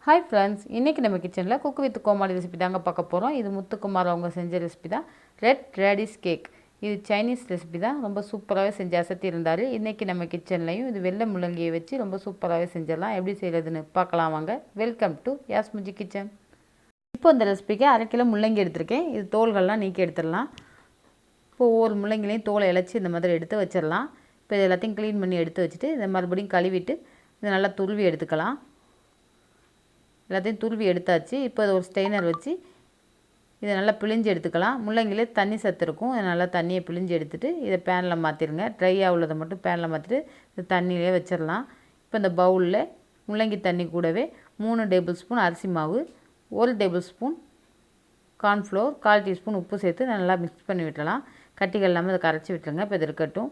Hi friends, இன்றைக்கி நம்ம கிச்சனில் குக் வித் கோமாளி ரெசிபி தாங்க பார்க்க போகிறோம். இது முத்துக்குமார் அவங்க செஞ்ச ரெசிபி தான். Red radish cake. இது சைனீஸ் ரெசிபி தான். ரொம்ப சூப்பராகவே செஞ்சு அசத்தி இருந்தார். இன்றைக்கி நம்ம கிச்சன்லையும் இது வெள்ளை முள்ளங்கியை வச்சு ரொம்ப சூப்பராகவே செஞ்சிடலாம். எப்படி செய்கிறதுன்னு பார்க்கலாம் வாங்க. வெல்கம் டு யாஸ்முஜி கிச்சன். இப்போ இந்த ரெசிபிக்கு 1/2 கிலோ முள்ளங்கி எடுத்திருக்கேன். இது தோல்கள்லாம் நீக்கி எடுத்துடலாம். இப்போ ஒவ்வொரு முள்ளங்கிலையும் தோலை இழைச்சி இந்த மாதிரி எடுத்து வச்சிடலாம். இப்போ இது எல்லாத்தையும் க்ளீன் பண்ணி எடுத்து வச்சுட்டு இதை மறுபடியும் கழுவிட்டு இதை நல்லா துருவி எடுத்துக்கலாம். எல்லாத்தையும் துருவி எடுத்தாச்சு. இப்போ இதை ஒரு ஸ்ட்ரெயினர் வச்சு இதை நல்லா பிழிஞ்சு எடுத்துக்கலாம். முள்ளங்கிலே தண்ணி சத்து இருக்கும். அதை நல்லா தண்ணியை பிழிஞ்சு எடுத்துகிட்டு இதை பேனில் மாற்றிடுங்க. ட்ரையாக உள்ளதை மட்டும் பேனில் மாற்றிட்டு இந்த தண்ணியிலே வச்சிடலாம். இப்போ இந்த பவுலில் முள்ளங்கி தண்ணி கூடவே 3 டேபிள் ஸ்பூன் அரிசி மாவு, 1 டேபிள் ஸ்பூன் கார்ன்ஃப்ளோர், 1/4 டீஸ்பூன் உப்பு சேர்த்து நல்லா மிக்ஸ் பண்ணி விட்டலாம். கட்டிகள் இல்லாமல் இதை கரைச்சி விட்டுருங்க. இப்போ இது இருக்கட்டும்.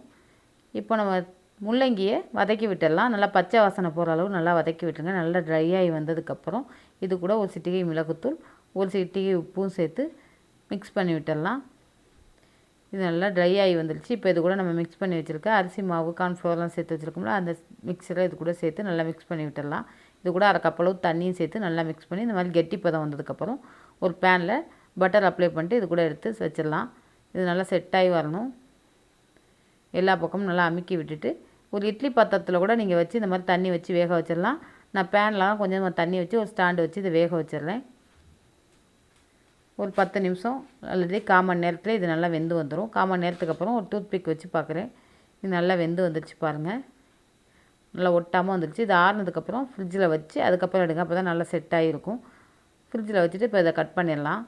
இப்போ நம்ம முள்ளங்கியை வதக்கி விட்டுடலாம். நல்லா பச்சை வாசனை போகிற அளவு நல்லா வதக்கி விட்டுருங்க. நல்லா ட்ரை ஆகி வந்ததுக்கப்புறம் இது கூட ஒரு சிட்டிகை மிளகுத்தூள், ஒரு சிட்டிகை உப்பும் சேர்த்து மிக்ஸ் பண்ணி விட்டுடலாம். இது நல்லா ட்ரை ஆகி வந்துடுச்சு. இப்போ இது கூட நம்ம மிக்ஸ் பண்ணி வச்சுருக்க அரிசி மாவு, கார்ன்ஃப்ளவர்லாம் சேர்த்து வச்சுருக்கோம்ல, அந்த மிக்ஸரை இது கூட சேர்த்து நல்லா மிக்ஸ் பண்ணி விட்டுடலாம். இது கூட 1/2 கப் அளவு தண்ணியும் சேர்த்து நல்லா மிக்ஸ் பண்ணி இந்த மாதிரி கெட்டி பதம் வந்ததுக்கப்புறம் ஒரு பேனில் பட்டர் அப்ளை பண்ணிட்டு இது கூட எடுத்து வச்சிடலாம். இது நல்லா செட் ஆகி வரணும். எல்லா பக்கமும் நல்லா அமுக்கி விட்டுட்டு ஒரு இட்லி பாத்திரத்தில் கூட நீங்கள் வச்சு இந்த மாதிரி தண்ணி வச்சு வேக வச்சிடலாம். நான் பேன்லாம் கொஞ்சம் தண்ணி வச்சு ஒரு ஸ்டாண்டு வச்சு இதை வேக வச்சிடுறேன். ஒரு 10 நிமிஷம் அல்லது 1/4 மணி நேரத்தில் இது நல்லா வெந்து வந்துடும். 1/4 மணி நேரத்துக்கு அப்புறம் ஒரு டூத்பிக் வச்சு பார்க்குறேன். இது நல்லா வெந்து வந்துடுச்சு பாருங்கள். நல்லா ஒட்டாமல் வந்துடுச்சு. இது ஆறுனதுக்கப்புறம் ஃப்ரிட்ஜில் வச்சு அதுக்கப்புறம் எடுங்க. அப்போ தான் நல்லா செட் ஆகிருக்கும். ஃப்ரிட்ஜில் வச்சுட்டு இப்போ இதை கட் பண்ணிடலாம்.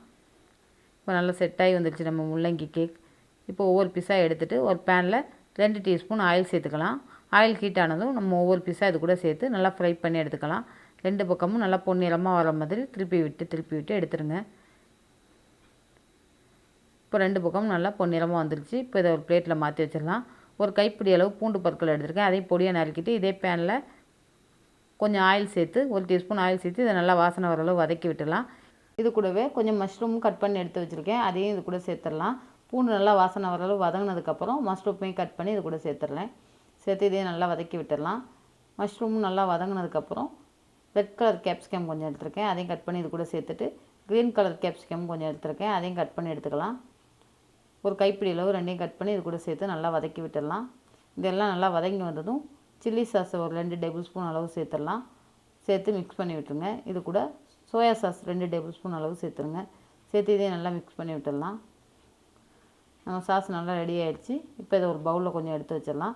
இப்போ நல்லா செட் ஆகி வந்துடுச்சு நம்ம முள்ளங்கி கேக். இப்போ ஒவ்வொரு பீஸாக எடுத்துகிட்டு ஒரு பேனில் 2 டீஸ்பூன் ஆயில் சேர்த்துக்கலாம். ஆயில் ஹீட் ஆனதும் நம்ம ஒவ்வொரு பீஸாக இது கூட சேர்த்து நல்லா ஃப்ரை பண்ணி எடுத்துக்கலாம். 2 பக்கமும் நல்லா பொன்னிறமாக வர மாதிரி திருப்பி விட்டு எடுத்துருங்க. இப்போ 2 பக்கமும் நல்லா பொன்னிறமாக வந்துருச்சு. இப்போ இதை ஒரு பிளேட்டில் மாற்றி வச்சிடலாம். ஒரு கைப்பிடி அளவு பூண்டு பற்கள் எடுத்துருக்கேன். அதையும் பொடியாக நறுக்கிட்டு இதே பேனில் கொஞ்சம் ஆயில் சேர்த்து 1 டீஸ்பூன் ஆயில் சேர்த்து இதை நல்லா வாசனை வர அளவு வதக்கி விட்டுடலாம். இது கூடவே கொஞ்சம் மஷ்ரூமும் கட் பண்ணி எடுத்து வச்சுருக்கேன். அதையும் இது கூட சேர்த்துடலாம். பூண்டு நல்லா வாசனை வர அளவு வதங்கினதுக்கப்புறம் மஷ்ரூமையும் கட் பண்ணி இது கூட சேர்த்துடலாம். சேர்த்து இதையும் நல்லா வதக்கி விட்டுடலாம். மஷ்ரூமும் நல்லா வதங்கினதுக்கப்புறம் ரெட் கலர் கேப்சிகம் கொஞ்சம் எடுத்துருக்கேன். அதையும் கட் பண்ணி இது கூட சேர்த்துட்டு க்ரீன் கலர் கேப்சிகம் கொஞ்சம் எடுத்துருக்கேன். அதையும் கட் பண்ணி எடுத்துக்கலாம். ஒரு கைப்பிடி அளவு 2யும் கட் பண்ணி இது கூட சேர்த்து நல்லா வதக்கி விட்டுடலாம். இதெல்லாம் நல்லா வதங்கி வந்ததும் சில்லி சாஸ் ஒரு 2 டேபிள் ஸ்பூன் அளவு சேர்த்துடலாம். சேர்த்து மிக்ஸ் பண்ணி விட்டுருங்க. இது கூட சோயா சாஸ் 2 டேபிள் ஸ்பூன் அளவு சேர்த்துருங்க. சேர்த்து இதையும் நல்லா மிக்ஸ் பண்ணி விட்டுடலாம். நம்ம சாஸ் நல்லா ரெடி ஆகிடுச்சு. இப்போ இதை ஒரு பவுலில் கொஞ்சம் எடுத்து வச்சிடலாம்.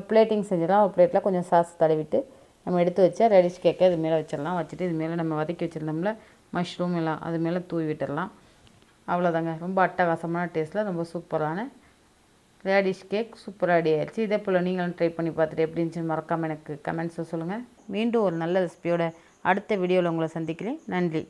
பிளேட்டிங் செஞ்சிடலாம். ஒரு பிளேட்டில் கொஞ்சம் சாஸ் தடவிட்டு நம்ம எடுத்து வச்சா ரேடிஷ் கேக்கை இது மேலே வச்சிடலாம். வச்சுட்டு இது மேலே நம்ம வதக்கி வச்சுருந்தோம்ல மஷ்ரூம் எல்லாம் அது மேலே தூவி விட்டுடலாம். அவ்வளோதாங்க. ரொம்ப அட்டகாசமான டேஸ்ட்டில் ரொம்ப சூப்பரான ரேடிஷ் கேக் சூப்பராக ரெடி ஆகிடுச்சு. இதே போல் நீங்களும் ட்ரை பண்ணி பார்த்துட்டு எப்படி இருந்துச்சுன்னு மறக்காமல் எனக்கு கமெண்ட்ஸில் சொல்லுங்கள். மீண்டும் ஒரு நல்ல ரெசிபியோட அடுத்த வீடியோவில் உங்களை சந்திக்கிறேன். நன்றி.